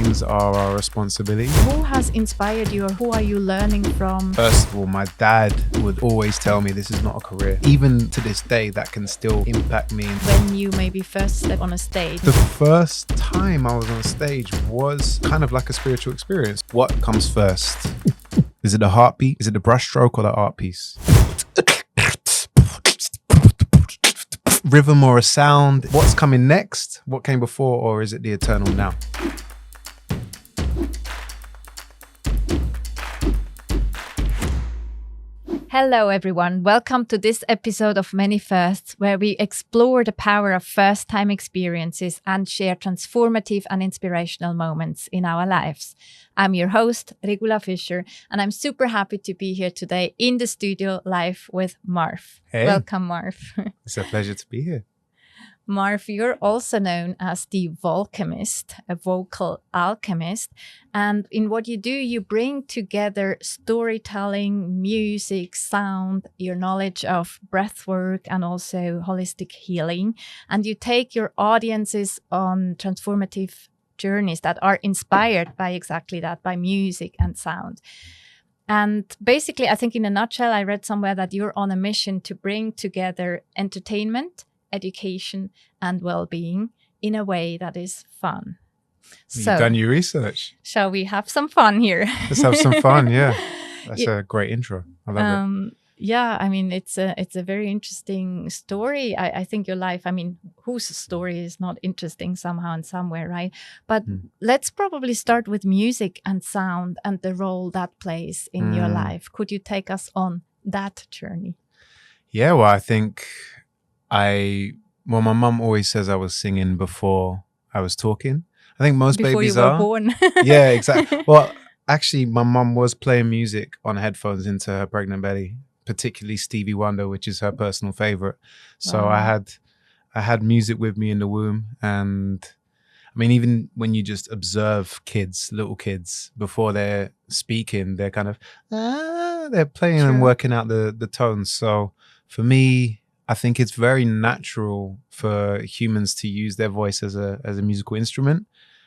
dreams are our responsibility. Who has inspired you, or who are you learning from? First of all, my dad would always tell me this is not a career. Even to this day, that can still impact me. When you maybe first step on a stage? The first time I was on stage was kind of like a spiritual experience. What comes first? Is it the heartbeat? Is it the brushstroke or the art piece? Rhythm or a sound? What's coming next? What came before, or is it the eternal now? Hello everyone, welcome to this episode of Many Firsts, where we explore the power of first-time experiences and share transformative and inspirational moments in our lives. I'm your host, Regula Fischer, and I'm super happy to be here today in the studio live with Marv. Hey. Welcome, Marv. It's a pleasure to be here. Marv, you're also known as the AlKemist, a vocal alchemist. And in what you do, you bring together storytelling, music, sound, your knowledge of breathwork, and also holistic healing. And you take your audiences on transformative journeys that are inspired by exactly that, by music and sound. And basically, I think in a nutshell, I read somewhere that you're on a mission to bring together entertainment, education and well-being in a way that is fun. You've done your research. Shall we have some fun here? Let's have some fun, yeah. That's a great intro. I love it. Yeah, I mean, it's a very interesting story. I think your life, I mean, whose story is not interesting somehow and somewhere, right? But let's probably start with music and sound and the role that plays in your life. Could you take us on that journey? Yeah, well, I think my mum always says I was singing before I was talking. I think most babies are. Before you were born. Yeah, exactly. Well, actually, my mum was playing music on headphones into her pregnant belly, particularly Stevie Wonder, which is her personal favorite. So wow. I had music with me in the womb. And I mean, even when you just observe little kids, before they're speaking, they're kind of, they're playing and working out the tones. So for me, I think it's very natural for humans to use their voice as a musical instrument.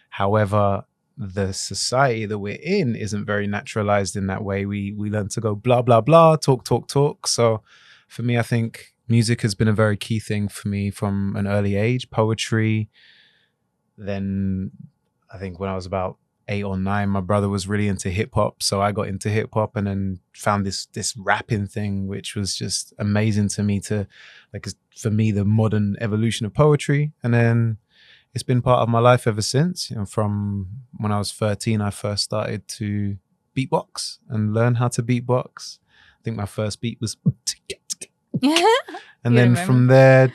However, the society that we're in isn't very naturalized in that way. We learn to go blah, blah, blah, talk. So for me, I think music has been a very key thing for me from an early age. Poetry. Then I think when I was about 8 or 9, my brother was really into hip hop. So I got into hip hop and then found this rapping thing, which was just amazing to me, for me, the modern evolution of poetry. And then it's been part of my life ever since. You know, from when I was 13, I first started to beatbox and learn how to beatbox. I think my first beat was, and then from there,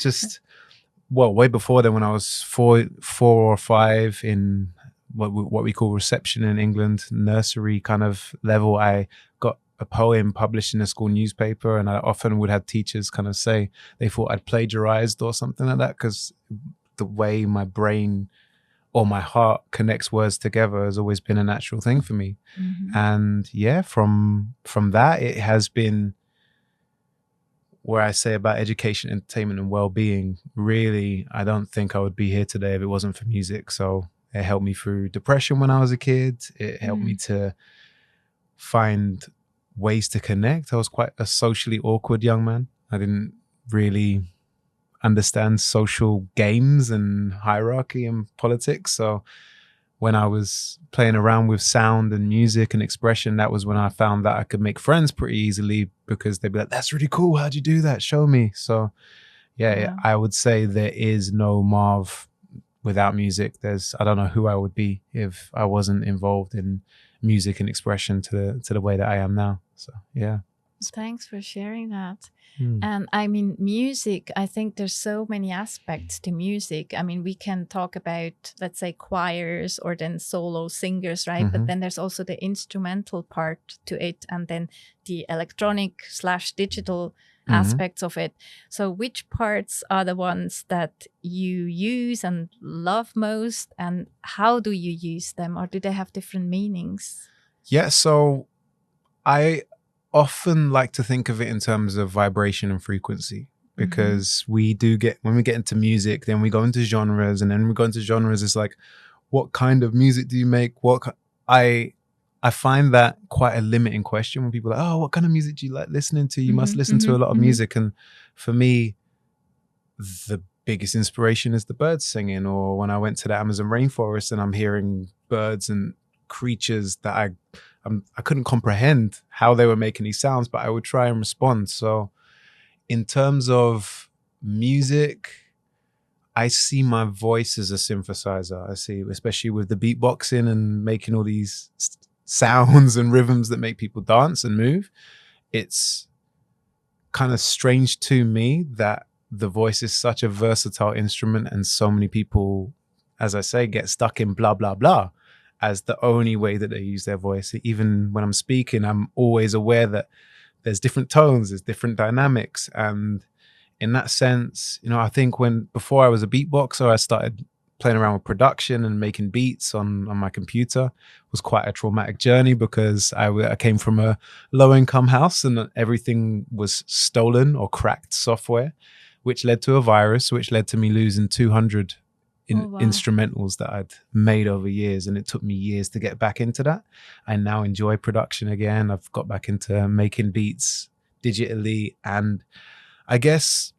way before then, when I was 4 or 5 in what we call reception in England, nursery kind of level, I got a poem published in a school newspaper, and I often would have teachers kind of say they thought I'd plagiarized or something like that, because the way my brain or my heart connects words together has always been a natural thing for me. And yeah, from that, it has been where I say about education, entertainment and well-being. Really, I don't think I would be here today if it wasn't for music. So it helped me through depression when I was a kid. It helped me to find ways to connect. I was quite a socially awkward young man. I didn't really understand social games and hierarchy and politics. So when I was playing around with sound and music and expression, that was when I found that I could make friends pretty easily, because they'd be like, that's really cool. How'd you do that? Show me. So yeah, I would say there is no Marv without music. I don't know who I would be if I wasn't involved in music and expression to the way that I am now. So yeah. Thanks for sharing that. And I mean, music, I think there's so many aspects to music. I mean, we can talk about, let's say, choirs or then solo singers, right? But then there's also the instrumental part to it, and then the electronic/digital aspects of it. So which parts are the ones that you use and love most, and how do you use them, or do they have different meanings? Yeah, so I often like to think of it in terms of vibration and frequency, because we do get, when we get into music, then we go into genres, and then we go into genres, it's like, what kind of music do you make? I find that quite a limiting question when people are like, oh, what kind of music do you like listening to? You must listen to a lot of music. And for me, the biggest inspiration is the birds singing, or when I went to the Amazon rainforest and I'm hearing birds and creatures that I couldn't comprehend how they were making these sounds, but I would try and respond. So in terms of music, I see my voice as a synthesizer. I see, especially with the beatboxing and making all these sounds and rhythms that make people dance and move. It's kind of strange to me that the voice is such a versatile instrument, and so many people, as I say, get stuck in blah, blah, blah as the only way that they use their voice. Even when I'm speaking, I'm always aware that there's different tones, there's different dynamics. And in that sense, I think before I was a beatboxer, I started playing around with production and making beats on my computer. It was quite a traumatic journey because I came from a low-income house and everything was stolen or cracked software, which led to a virus, which led to me losing 200 instrumentals that I'd made over years. And it took me years to get back into that. I now enjoy production again. I've got back into making beats digitally. And I guess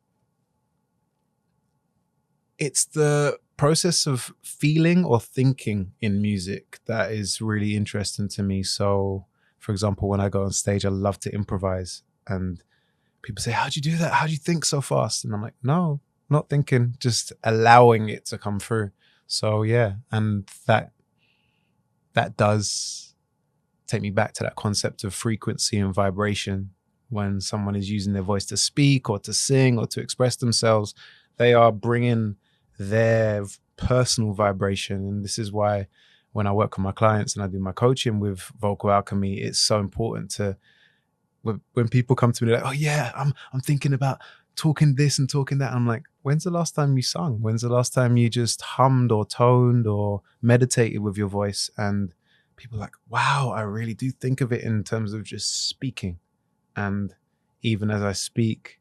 it's the process of feeling or thinking in music that is really interesting to me. So, for example, when I go on stage, I love to improvise. And people say, how'd you do that? How'd you think so fast? And I'm like, no, not thinking, just allowing it to come through. So yeah, and that does take me back to that concept of frequency and vibration. When someone is using their voice to speak or to sing or to express themselves, they are bringing their personal vibration. And this is why when I work with my clients and I do my coaching with Vocal Alchemy, it's so important to, when people come to me like, oh yeah, I'm thinking about talking this and talking that. I'm like, when's the last time you sung? When's the last time you just hummed or toned or meditated with your voice? And people are like, wow, I really do think of it in terms of just speaking. And even as I speak,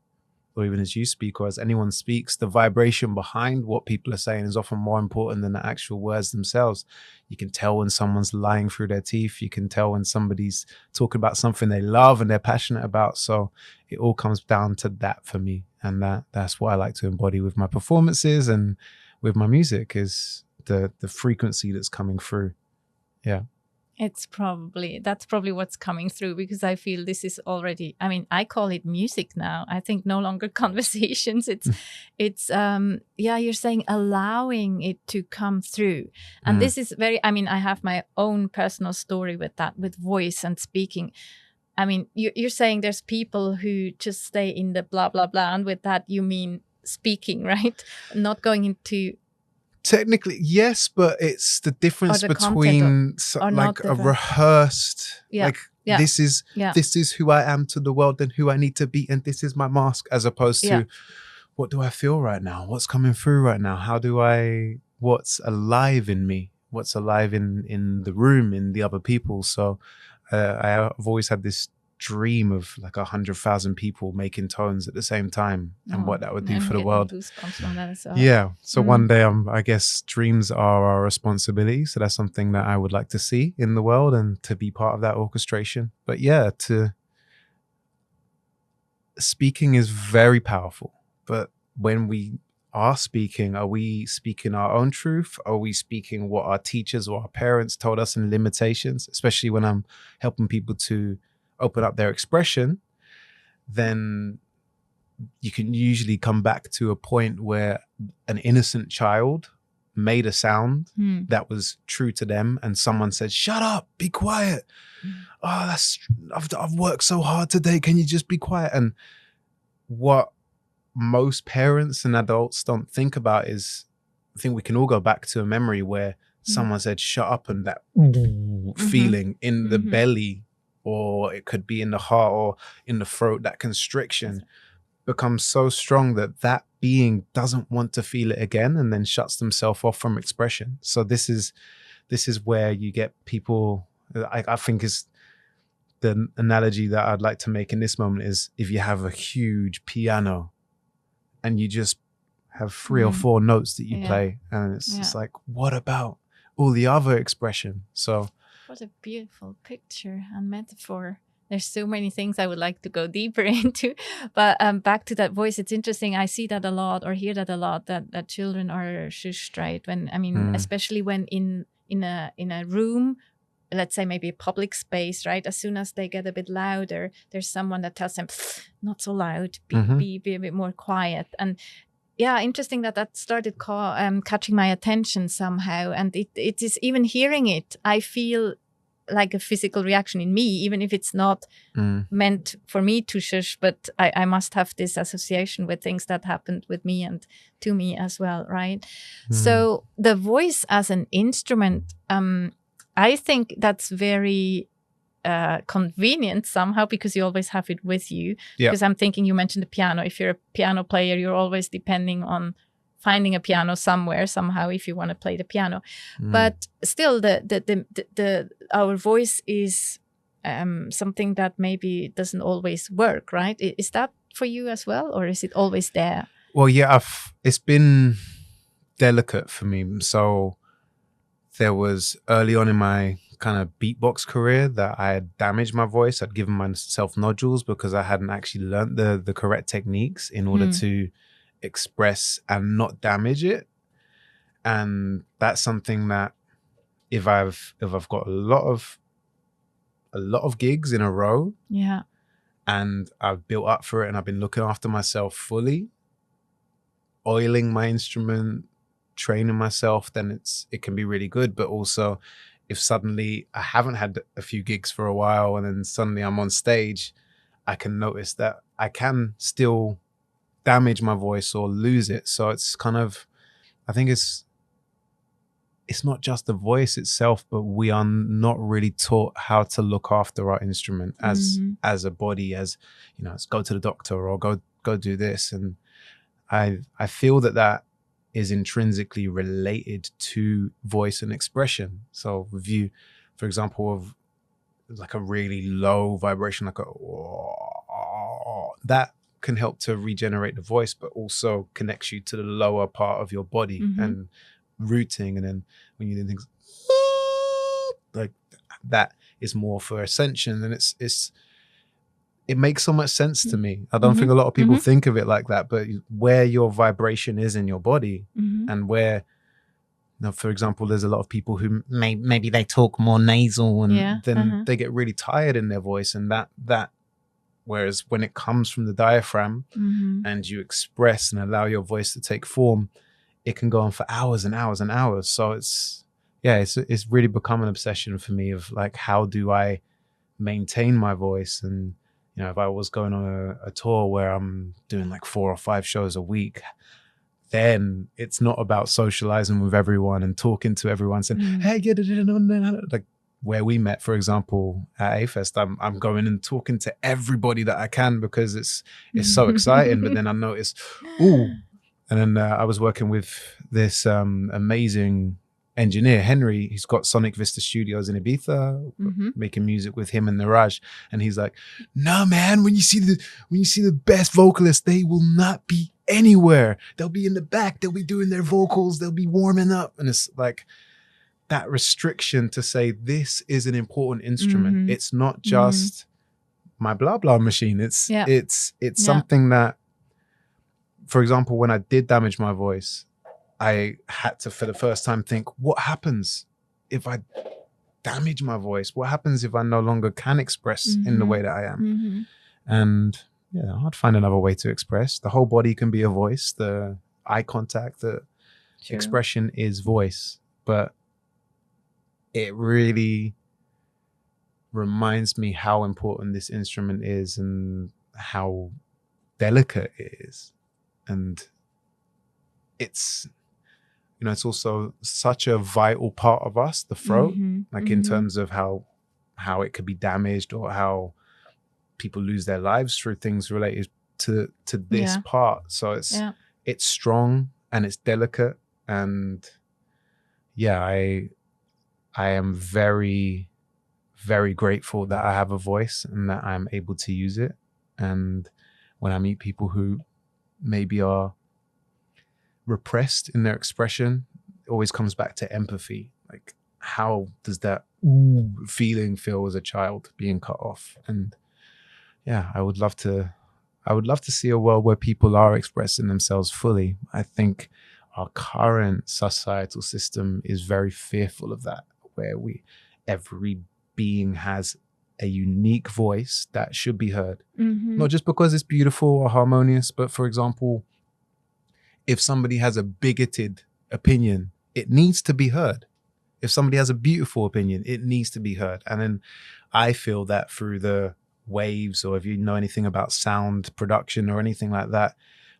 or even as you speak, or as anyone speaks, the vibration behind what people are saying is often more important than the actual words themselves. You can tell when someone's lying through their teeth. You can tell when somebody's talking about something they love and they're passionate about. So it all comes down to that for me. And that's what I like to embody with my performances and with my music, is the frequency that's coming through. Yeah. That's probably what's coming through, because I feel this is already, I call it music now. I think no longer conversations. It's you're saying allowing it to come through. And this is I have my own personal story with that, with voice and speaking. You're saying there's people who just stay in the blah, blah, blah. And with that, you mean speaking, right? Not going into... Technically, yes, but it's the difference between a rehearsed, this is who I am to the world and who I need to be, and this is my mask, as opposed to what do I feel right now? What's coming through right now? What's alive in me? What's alive in the room, in the other people? So I've always had this dream of like 100,000 people making tones at the same time, and what that would do for the world. Yeah. So one day, I guess dreams are our responsibility. So that's something that I would like to see in the world and to be part of that orchestration. But yeah, speaking is very powerful. But when we are speaking, are we speaking our own truth? Are we speaking what our teachers or our parents told us in limitations? Especially when I'm helping people to open up their expression, then you can usually come back to a point where an innocent child made a sound that was true to them, and someone said, shut up, be quiet. Oh, I've worked so hard today, can you just be quiet? And what most parents and adults don't think about is, I think we can all go back to a memory where someone said shut up, and that feeling in the belly, or it could be in the heart or in the throat, that constriction becomes so strong that being doesn't want to feel it again, and then shuts themselves off from expression. So this is where you get people, I think is the analogy that I'd like to make in this moment, is if you have a huge piano and you just have 3 or 4 notes that you play, and it's just like, what about all the other expression. So what a beautiful picture and metaphor. There's so many things I would like to go deeper into, but back to that voice. It's interesting. I see that a lot, or hear that a lot, that children are shushed, right? When, I mean, especially when in a room, let's say maybe a public space, right? As soon as they get a bit louder, there's someone that tells them, not so loud, be a bit more quiet. And yeah, interesting that started catching my attention somehow. And it is, even hearing it, I feel like a physical reaction in me, even if it's not meant for me to shush, but I must have this association with things that happened with me and to me as well, right? So the voice as an instrument, I think that's very convenient somehow, because you always have it with you. Because I'm thinking, you mentioned the piano. If you're a piano player, you're always depending on finding a piano somewhere, somehow, if you want to play the piano. But still, our voice is something that maybe doesn't always work, right? Is that for you as well, or is it always there? Well, yeah, it's been delicate for me. So there was early on in my kind of beatbox career that I had damaged my voice. I'd given myself nodules because I hadn't actually learned the correct techniques in order to express and not damage it. And that's something that if I've got a lot of gigs in a row, and I've built up for it and I've been looking after myself fully, oiling my instrument, training myself, then it can be really good. But also, if suddenly I haven't had a few gigs for a while and then suddenly I'm on stage, I can notice that I can still damage my voice or lose it. So it's kind of, I think it's not just the voice itself, but we are not really taught how to look after our instrument as a body, as, you know, let's go to the doctor or go do this. And I feel that is intrinsically related to voice and expression. So with you, for example, of like a really low vibration, like that can help to regenerate the voice, but also connects you to the lower part of your body and rooting. And then when you do things like that, is more for ascension. And it makes so much sense to me. I don't think a lot of people think of it like that, but where your vibration is in your body and where, you know, for example, there's a lot of people who maybe they talk more nasal and then they get really tired in their voice, and that whereas when it comes from the diaphragm and you express and allow your voice to take form, it can go on for hours and hours and hours. So it's really become an obsession for me of like, how do I maintain my voice? And, you know, if I was going on a tour where I'm doing like 4 or 5 shows a week, then it's not about socializing with everyone and talking to everyone saying, hey, like where we met, for example, at A-Fest, I'm going and talking to everybody that I can because it's so exciting. But then I noticed, and then I was working with this amazing engineer, Henry. He's got Sonic Vista Studios in Ibiza, making music with him and Niraj. And he's like, no, man, when you see the best vocalists, they will not be anywhere. They'll be in the back. They'll be doing their vocals. They'll be warming up. And it's like that restriction to say, this is an important instrument. It's not just my blah blah machine. It's something that, for example, when I did damage my voice, I had to, for the first time, think, what happens if I damage my voice? What happens if I no longer can express in the way that I am? And yeah, I'd find another way to express. The whole body can be a voice. The eye contact, the expression is voice. But it really reminds me how important this instrument is and how delicate it is. And it's, you know, it's also such a vital part of us, the throat, like in terms of how it could be damaged or how people lose their lives through things related to this part. So it's strong and it's delicate. And yeah, I am very, very grateful that I have a voice and that I'm able to use it. And when I meet people who maybe are repressed in their expression, it always comes back to empathy. Like, how does that feeling feel as a child being cut off? And yeah, I would love to see a world where people are expressing themselves fully. I think our current societal system is very fearful of that, where every being has a unique voice that should be heard. Not just because it's beautiful or harmonious, but for example, if somebody has a bigoted opinion, it needs to be heard. If somebody has a beautiful opinion, it needs to be heard. And then I feel that through the waves, or if you know anything about sound production or anything like that,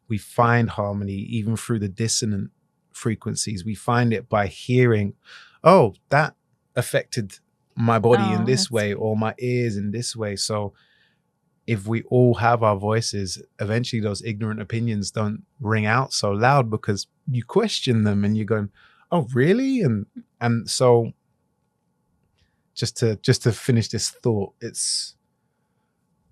we find harmony even through the dissonant frequencies. We find it by hearing, oh, that affected my body in this way, or my ears in this way. So if we all have our voices, eventually those ignorant opinions don't ring out so loud, because you question them and you're going, oh, really? And so just to finish this thought, it's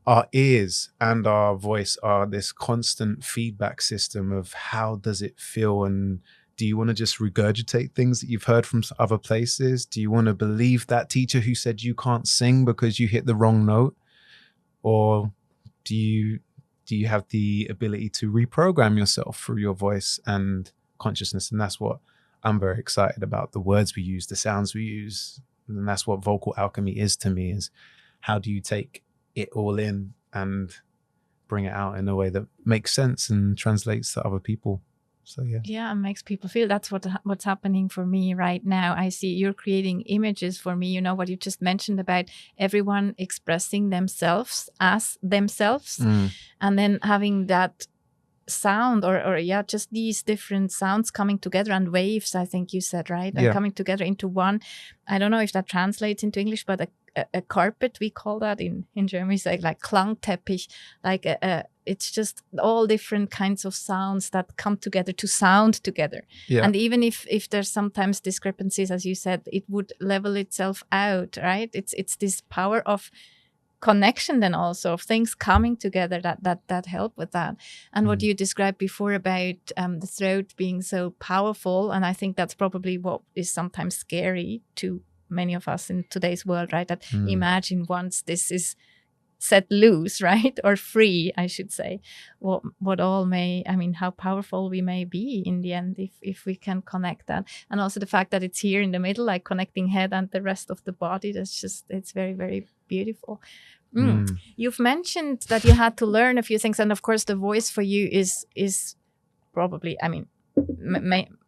our ears and our voice are this constant feedback system of how does it feel, and do you want to just regurgitate things that you've heard from other places? Do you want to believe that teacher who said you can't sing because you hit the wrong note? Or do you have the ability to reprogram yourself through your voice and consciousness? And that's what I'm very excited about, the words we use, the sounds we use. And that's what vocal alchemy is to me, is how do you take it all in and bring it out in a way that makes sense and translates to other people. So yeah, it makes people feel. That's what's happening for me right now. I see you're creating images for me. You know what you just mentioned about everyone expressing themselves as themselves, and then having that sound or just these different sounds coming together, and waves, I think you said, right? And coming together into one. I don't know if that translates into English, but a carpet, we call that in German, it's like Klangteppich, like it's just all different kinds of sounds that come together to sound together. And even if there's sometimes discrepancies, as you said, it would level itself out, right? It's this power of connection, then also of things coming together that help with that. And what you described before about the throat being so powerful, and I think that's probably what is sometimes scary to many of us in today's world, right? That imagine once this is set loose, right? Or free, I should say, what all may, I mean, how powerful we may be in the end if we can connect that. And also the fact that it's here in the middle, like connecting head and the rest of the body, it's very, very beautiful. You've mentioned that you had to learn a few things, and of course the voice for you is probably, I mean,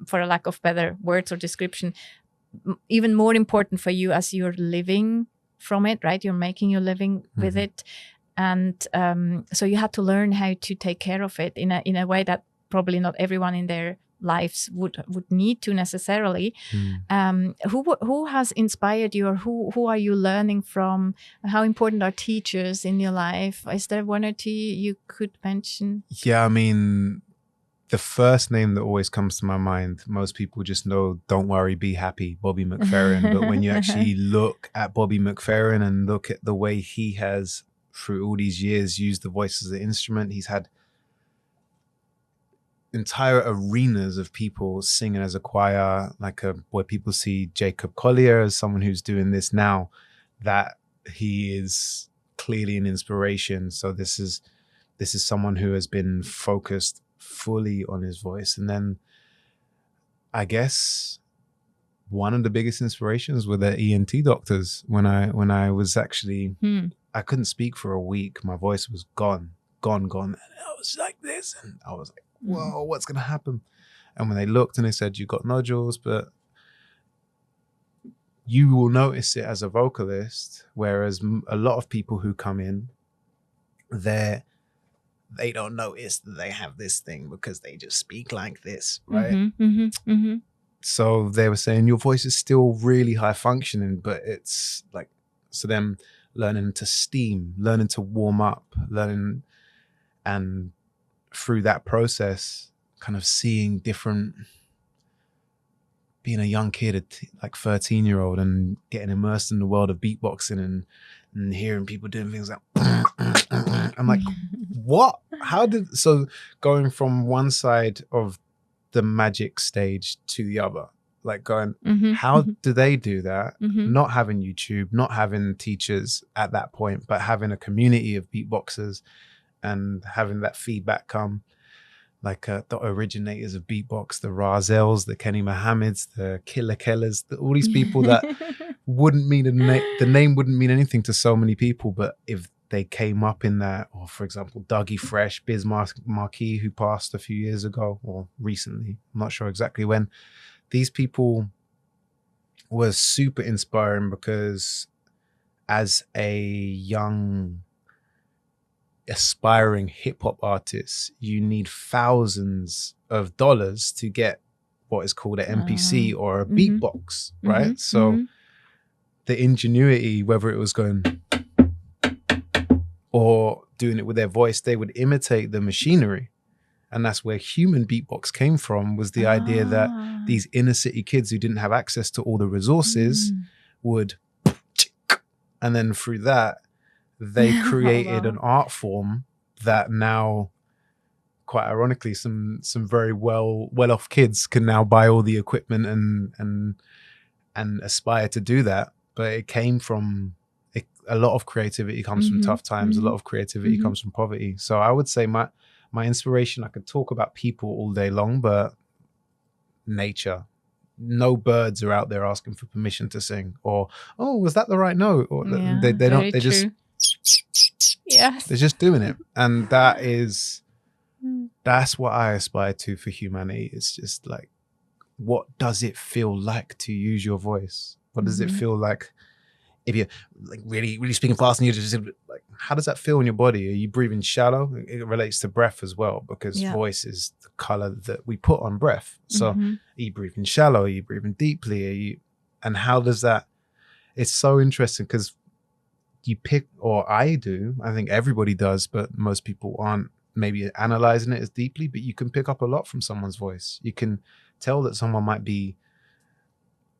for a lack of better words or description, even more important for you as you're living from it, right? You're making your living with it. And so you had to learn how to take care of it in a way that probably not everyone in their lives would need to necessarily. Who has inspired you, or who are you learning from? How important are teachers in your life? Is there one or two you could mention? Yeah, I mean, the first name that always comes to my mind, most people just know, don't worry, be happy, Bobby McFerrin. But when you actually look at Bobby McFerrin and look at the way he has, through all these years, used the voice as an instrument, he's had entire arenas of people singing as a choir, like where people see Jacob Collier as someone who's doing this now, that he is clearly an inspiration. So this is someone who has been focused fully on his voice. And then I guess one of the biggest inspirations were the ENT doctors. When I was actually I couldn't speak for a week. My voice was gone. And I was like this, and I was like, whoa, what's gonna happen? And when they looked and they said, you got nodules, but you will notice it as a vocalist, whereas a lot of people who come in, they don't notice that they have this thing because they just speak like this, right? So they were saying your voice is still really high functioning, but it's like, so them learning to steam, learning to warm up, learning, and through that process, kind of seeing different, being a young kid, like 13-year-old, and getting immersed in the world of beatboxing and hearing people doing things like, I'm like, what? So going from one side of the magic stage to the other, like going, Mhm. how Mhm. do they do that? Mhm. Not having YouTube, not having teachers at that point, but having a community of beatboxers and having that feedback come. Like the originators of beatbox, the Razels, the Kenny Mohammeds, the Killer Kellers, all these people that wouldn't mean the name wouldn't mean anything to so many people, but if they came up in that, or for example, Dougie Fresh, Biz Marquis, who passed a few years ago or recently, I'm not sure exactly when. These people were super inspiring because as a young aspiring hip hop artist, you need thousands of dollars to get what is called an MPC or a beatbox, right? So the ingenuity, whether it was going or doing it with their voice, they would imitate the machinery. And that's where human beatbox came from, was the idea that these inner city kids who didn't have access to all the resources would, and then through that, they created an art form that now, quite ironically, some very well-off kids can now buy all the equipment and aspire to do that. But it came from a lot of creativity comes from tough times. A lot of creativity comes from poverty. So I would say my inspiration, I could talk about people all day long, but nature. No birds are out there asking for permission to sing, or, oh, was that the right note? Or they don't, they just, yes, they're just doing it. And that's what I aspire to for humanity. It's just like, what does it feel like to use your voice? What does it feel like if you're like really, really speaking fast and you're just like, how does that feel in your body? Are you breathing shallow? It relates to breath as well, because voice is the color that we put on breath. So are you breathing shallow? Are you breathing deeply? And how does that, it's so interesting because you pick, or I do, I think everybody does, but most people aren't maybe analyzing it as deeply, but you can pick up a lot from someone's voice. You can tell that someone might be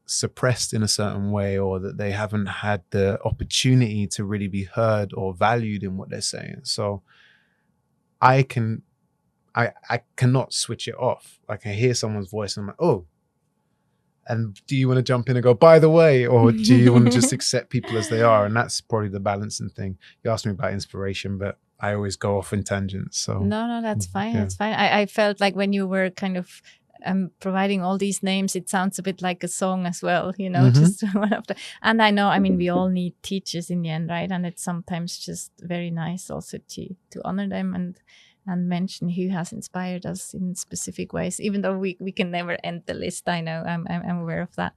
suppressed in a certain way, or that they haven't had the opportunity to really be heard or valued in what they're saying. So I cannot switch it off. I can hear someone's voice and I'm like, oh, and do you want to jump in and go, by the way, or do you want to just accept people as they are? And that's probably the balancing thing. You asked me about inspiration, but I always go off in tangents. So no, that's fine. That's fine. I felt like when you were kind of providing all these names, it sounds a bit like a song as well, you know, just one of the, and I know, I mean, we all need teachers in the end, right? And it's sometimes just very nice also to honor them and mention who has inspired us in specific ways, even though we can never end the list. I know, I'm aware of that.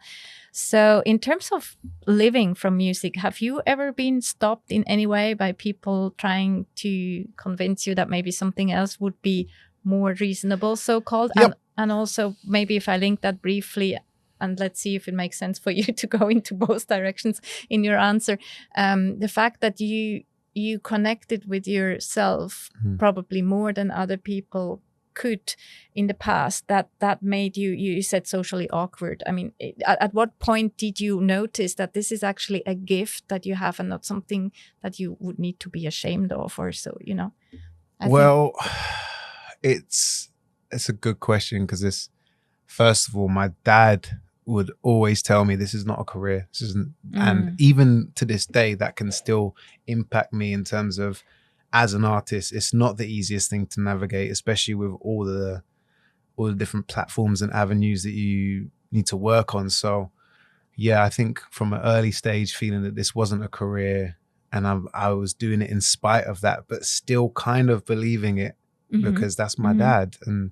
So in terms of living from music, have you ever been stopped in any way by people trying to convince you that maybe something else would be more reasonable, so-called? Yep. And also, maybe if I link that briefly, and let's see if it makes sense for you to go into both directions in your answer. The fact that you connected with yourself probably more than other people could in the past, that made you said socially awkward. I mean, at what point did you notice that this is actually a gift that you have and not something that you would need to be ashamed of, or so, you know? It's a good question, because first of all, my dad would always tell me this is not a career. This isn't, and even to this day, that can still impact me in terms of, as an artist, it's not the easiest thing to navigate, especially with all the different platforms and avenues that you need to work on. So yeah, I think from an early stage, feeling that this wasn't a career, and I was doing it in spite of that, but still kind of believing it because that's my dad. And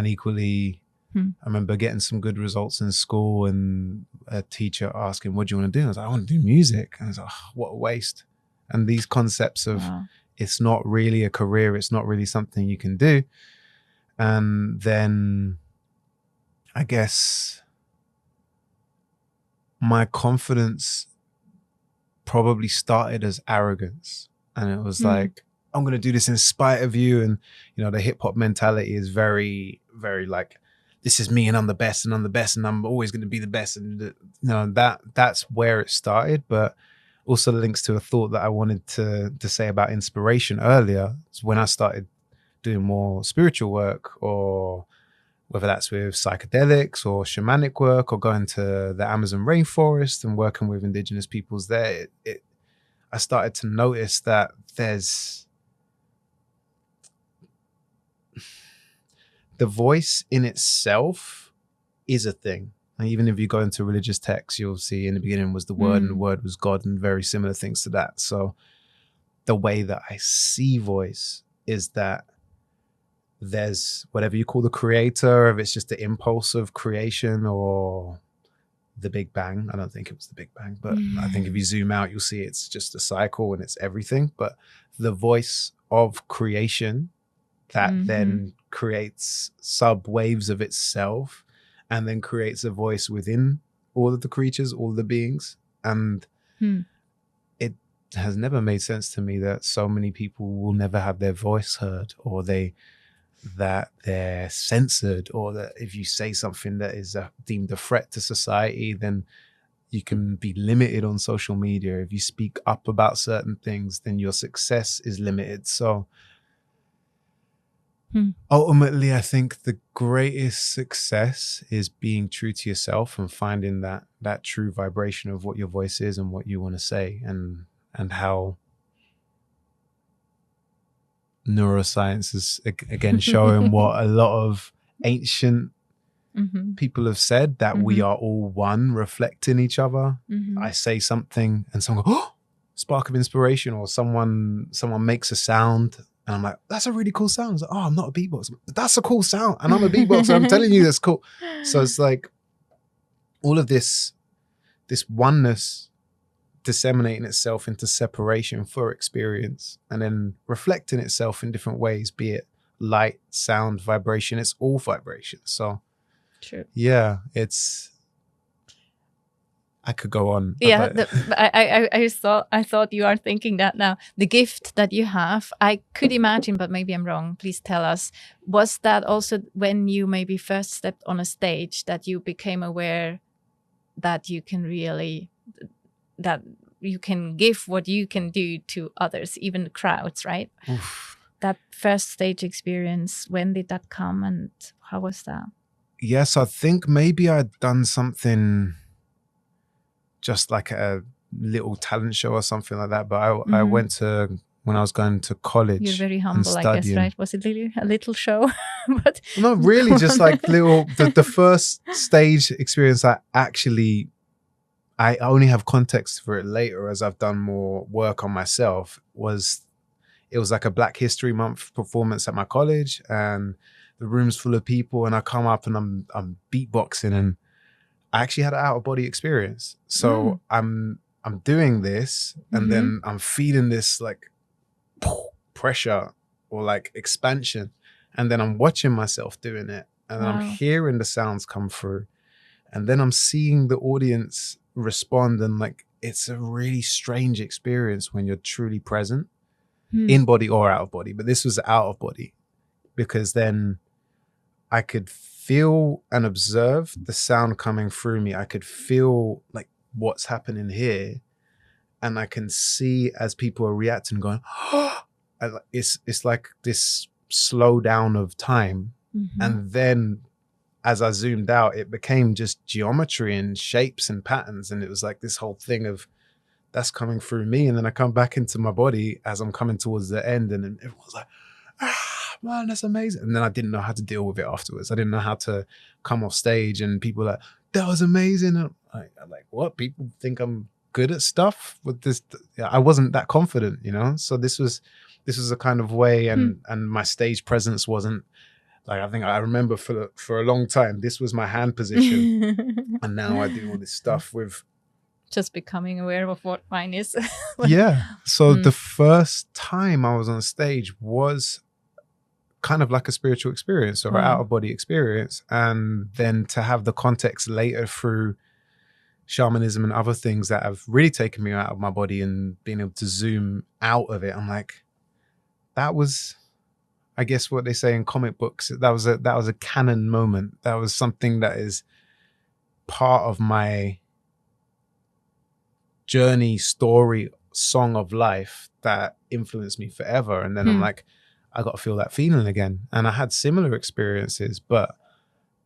equally, I remember getting some good results in school and a teacher asking, what do you want to do? I was like, I want to do music. And I was like, oh, what a waste. And these concepts of it's not really a career, it's not really something you can do. And then I guess my confidence probably started as arrogance. And it was like, I'm going to do this in spite of you. And, you know, the hip hop mentality is very, very like, this is me and I'm the best and I'm the best and I'm always going to be the best. And, you know, that's where it started. But also links to a thought that I wanted to say about inspiration earlier. It's when I started doing more spiritual work or whether that's with psychedelics or shamanic work or going to the Amazon rainforest and working with indigenous peoples there, I started to notice that there's the voice in itself is a thing. And even if you go into religious texts, you'll see in the beginning was the word and the word was God and very similar things to that. So the way that I see voice is that there's whatever you call the creator, if it's just the impulse of creation or the Big Bang. I don't think it was the Big Bang, but I think if you zoom out, you'll see it's just a cycle and it's everything. But the voice of creation that then creates sub waves of itself and then creates a voice within all of the creatures, all of the beings. And it has never made sense to me that so many people will never have their voice heard, or that they're censored, or that if you say something that is deemed a threat to society, then you can be limited on social media. If you speak up about certain things, then your success is limited. So ultimately, I think the greatest success is being true to yourself and finding that true vibration of what your voice is and what you want to say, and how neuroscience is again showing what a lot of ancient people have said, that we are all one, reflecting each other. I say something and someone goes, oh, spark of inspiration, or someone makes a sound and I'm like, that's a really cool sound. It's like, oh, I'm not a beatboxer. That's a cool sound. And I'm a beatboxer. I'm telling you, that's cool. So it's like all of this oneness disseminating itself into separation for experience and then reflecting itself in different ways, be it light, sound, vibration. It's all vibration. So true. Yeah, I could go on. Yeah, I thought you are thinking that now. The gift that you have, I could imagine, but maybe I'm wrong. Please tell us. Was that also when you maybe first stepped on a stage that you became aware that you can that you can give what you can do to others, even the crowds, right? Oof. That first stage experience, when did that come and how was that? Yes, I think maybe I'd done something just like a little talent show or something like that. But I went to, when I was going to college. You're very humble, I guess, right? Was it really a little show? But not really, just like the first stage experience I only have context for it later as I've done more work on myself, it was like a Black History Month performance at my college, and the room's full of people, and I come up and I'm beatboxing, and I actually had an out of body experience. So I'm doing this, and then I'm feeling this like pressure or like expansion, and then I'm watching myself doing it, and I'm hearing the sounds come through, and then I'm seeing the audience respond, and like it's a really strange experience when you're truly present, in body or out of body. But this was out of body, because then I could feel and observe the sound coming through me. I could feel like what's happening here, and I can see as people are reacting, going, oh, it's like this slow down of time. And then as I zoomed out, it became just geometry and shapes and patterns. And it was like this whole thing of that's coming through me. And then I come back into my body as I'm coming towards the end, and then everyone's like, man, that's amazing. And then I didn't know how to deal with it afterwards. I didn't know how to come off stage, and people were like, that was amazing. And I'm like, what? People think I'm good at stuff with this? I wasn't that confident, you know? So this was a kind of way, and my stage presence wasn't, like, I think I remember for a long time, this was my hand position. And now I do all this stuff with just becoming aware of what mine is. Yeah. So the first time I was on stage was kind of like a spiritual experience or an out of body experience. And then to have the context later through shamanism and other things that have really taken me out of my body and being able to zoom out of it, I'm like, that was, I guess what they say in comic books, that was a canon moment. That was something that is part of my journey, story, song of life that influenced me forever. And then I'm like, I got to feel that feeling again. And I had similar experiences, but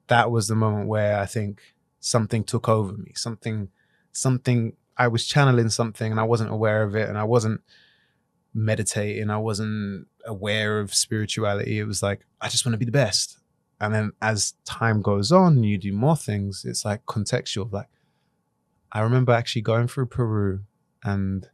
that was the moment where I think something took over me. Something, I was channeling something and I wasn't aware of it, and I wasn't meditating. I wasn't aware of spirituality. It was like, I just want to be the best. And then as time goes on, you do more things. It's like contextual. Like, I remember actually going through Peru and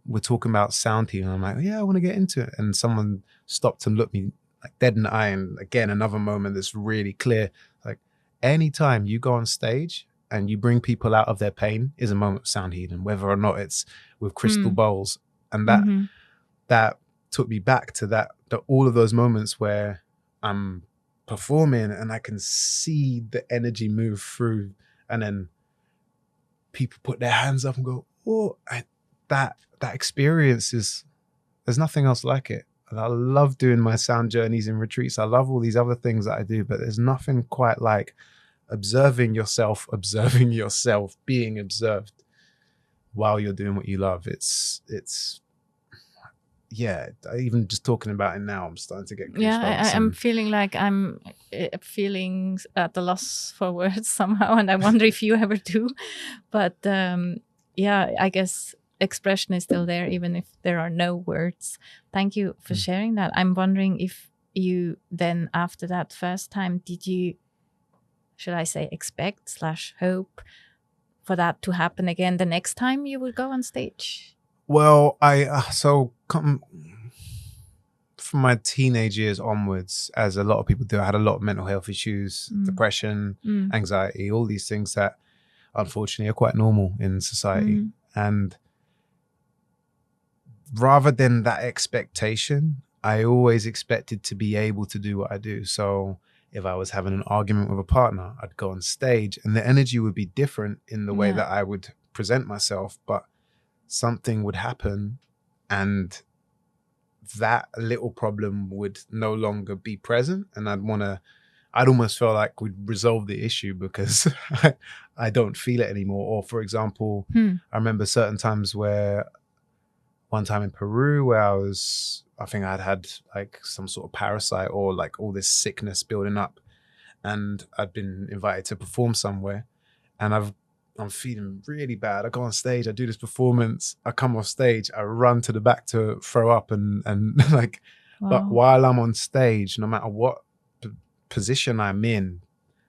we're talking about sound healing. I'm like, yeah, I want to get into it. And someone stopped and looked me like dead in the eye. And again, another moment that's really clear. Like, anytime you go on stage and you bring people out of their pain is a moment of sound healing, whether or not it's with crystal bowls. And that took me back to all of those moments where I'm performing and I can see the energy move through, and then people put their hands up and go, oh, that experience there's nothing else like it. And I love doing my sound journeys and retreats. I love all these other things that I do, but there's nothing quite like observing yourself, being observed while you're doing what you love. It's yeah, even just talking about it now, I'm starting to get goosebumps. Yeah, I'm feeling like I'm feeling at the loss for words somehow, and I wonder if you ever do. But yeah, I guess expression is still there, even if there are no words. Thank you for sharing that. I'm wondering if you then, after that first time, did you, should I say, expect/hope for that to happen again the next time you would go on stage? Well, from my teenage years onwards, as a lot of people do, I had a lot of mental health issues, depression, anxiety, all these things that unfortunately are quite normal in society. And rather than that expectation, I always expected to be able to do what I do. So if I was having an argument with a partner, I'd go on stage and the energy would be different in the way that I would present myself, but something would happen and that little problem would no longer be present, and I'd almost feel like we'd resolve the issue because I don't feel it anymore. Or for example, I remember certain times where one time in Peru where I think I'd had like some sort of parasite or like all this sickness building up, and I'd been invited to perform somewhere, and I'm feeling really bad. I go on stage, I do this performance, I come off stage, I run to the back to throw up and like, but while I'm on stage, no matter what position I'm in,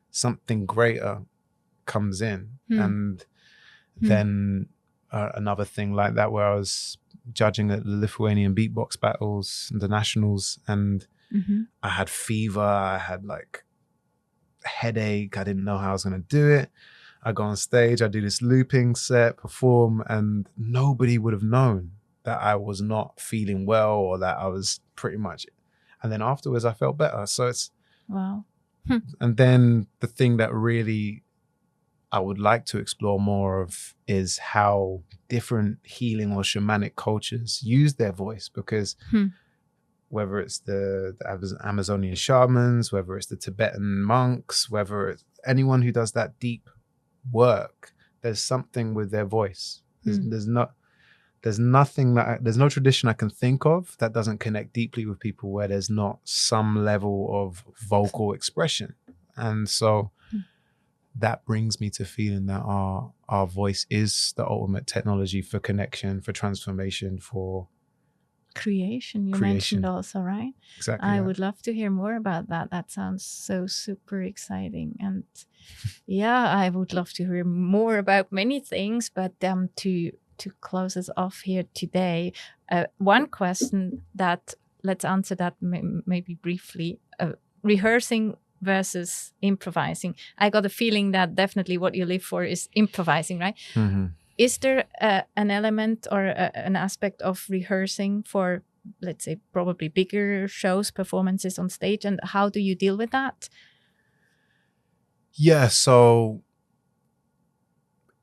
something greater comes in. And then another thing like that where I was judging at the Lithuanian beatbox battles, the nationals, and I had fever, I had like a headache, I didn't know how I was going to do it. I go on stage, I do this looping set, perform, and nobody would have known that I was not feeling well or that I was pretty much. And then afterwards, I felt better. So it's wow. And then the thing that really I would like to explore more of is how different healing or shamanic cultures use their voice, because whether it's the Amazonian shamans, whether it's the Tibetan monks, whether it's anyone who does that deep work, there's something with their voice. There's no tradition I can think of that doesn't connect deeply with people where there's not some level of vocal expression. And so that brings me to feeling that our voice is the ultimate technology for connection, for transformation, for creation. Mentioned also, right? Exactly. I would love to hear more about that. That sounds so super exciting. And yeah, I would love to hear more about many things, but to close us off here today, one question that, let's answer that maybe briefly, rehearsing versus improvising. I got a feeling that definitely what you live for is improvising, right? Is there an element or an aspect of rehearsing for, let's say, probably bigger shows, performances on stage, and how do you deal with that? Yeah, so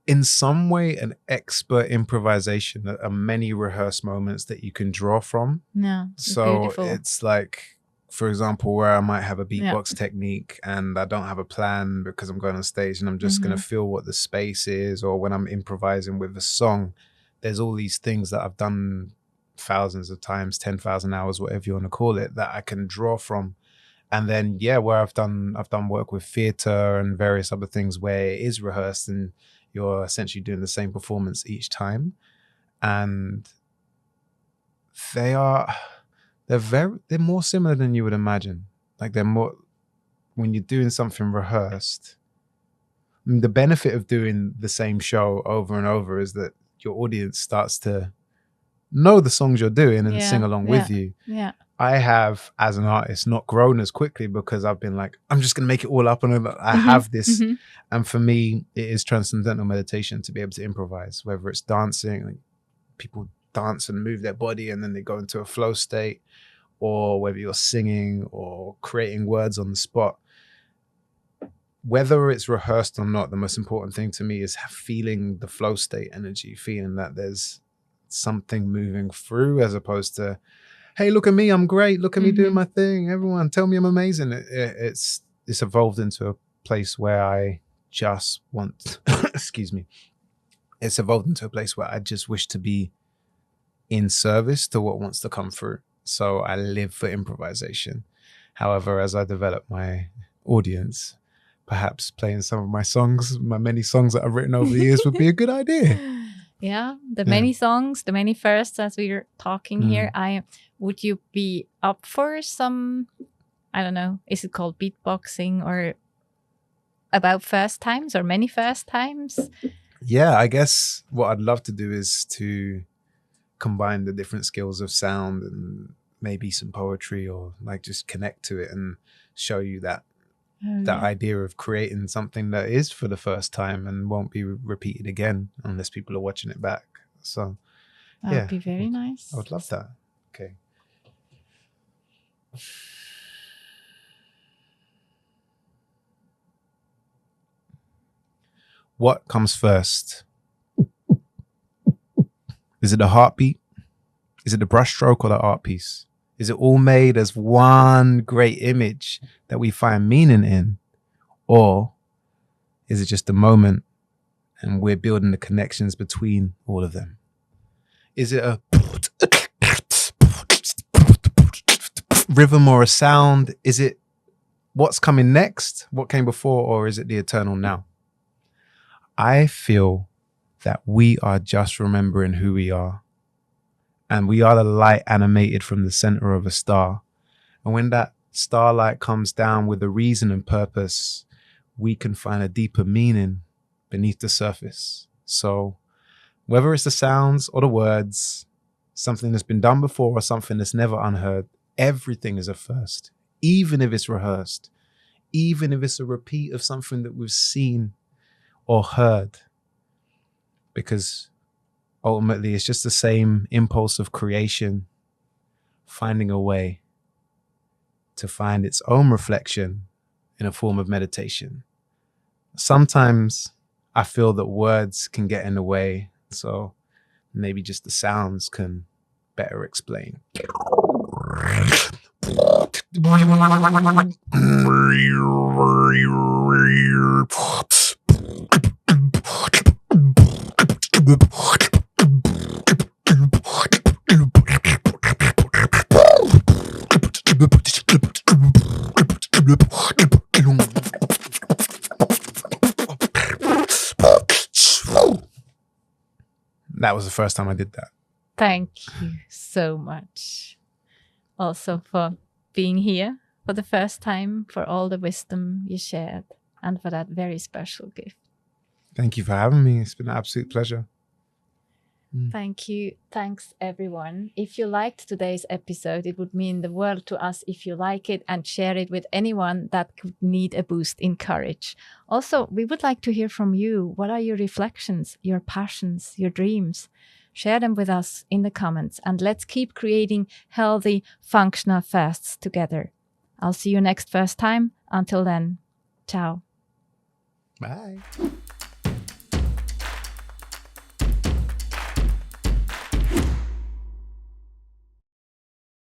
in some way, an expert improvisation, there are many rehearsed moments that you can draw from. Yeah, so beautiful. It's like, for example, where I might have a beatbox technique and I don't have a plan because I'm going on stage and I'm just going to feel what the space is, or when I'm improvising with a song, there's all these things that I've done thousands of times, 10,000 hours, whatever you want to call it, that I can draw from. And then, yeah, where I've done work with theatre and various other things where it is rehearsed and you're essentially doing the same performance each time. And they're more similar than you would imagine. Like they're more, when you're doing something rehearsed, I mean, the benefit of doing the same show over and over is that your audience starts to know the songs you're doing and sing along with you. Yeah. I have, as an artist, not grown as quickly because I've been like, I'm just going to make it all up. And I have this. And for me, it is transcendental meditation to be able to improvise, whether it's dancing, like people dance and move their body and then they go into a flow state, or whether you're singing or creating words on the spot. Whether it's rehearsed or not, the most important thing to me is feeling the flow state energy, feeling that there's something moving through, as opposed to, hey, look at me, I'm great. Look at me doing my thing. Everyone tell me I'm amazing. It's evolved into a place where I just want, excuse me. It's evolved into a place where I just wish to be in service to what wants to come through. So I live for improvisation. However, as I develop my audience, perhaps playing some of my songs, my many songs that I've written over the years would be a good idea. Yeah, many songs, the many firsts as we're talking here. Would you be up for some, I don't know, is it called beatboxing or about first times or many first times? Yeah, I guess what I'd love to do is to combine the different skills of sound and maybe some poetry, or like just connect to it and show you that idea of creating something that is for the first time and won't be repeated again unless people are watching it back. So that would be very nice. I would love that. Okay. What comes first? Is it the heartbeat? Is it the brushstroke or the art piece? Is it all made as one great image that we find meaning in? Or is it just a moment and we're building the connections between all of them? Is it a rhythm or a sound? Is it what's coming next? What came before? Or is it the eternal now? I feel that we are just remembering who we are. And we are the light animated from the center of a star. And when that starlight comes down with a reason and purpose, we can find a deeper meaning beneath the surface. So whether it's the sounds or the words, something that's been done before or something that's never unheard, everything is a first, even if it's rehearsed, even if it's a repeat of something that we've seen or heard, because ultimately it's just the same impulse of creation finding a way to find its own reflection in a form of meditation. Sometimes I feel that words can get in the way, so maybe just the sounds can better explain. That was the first time I did that. Thank you so much. Also for being here for the first time, for all the wisdom you shared, and for that very special gift. Thank you for having me. It's been an absolute pleasure. Thank you. Thanks, everyone. If you liked today's episode, it would mean the world to us if you like it and share it with anyone that could need a boost in courage. Also, we would like to hear from you. What are your reflections, your passions, your dreams? Share them with us in the comments, and let's keep creating healthy, functional firsts together. I'll see you next first time. Until then, ciao. Bye.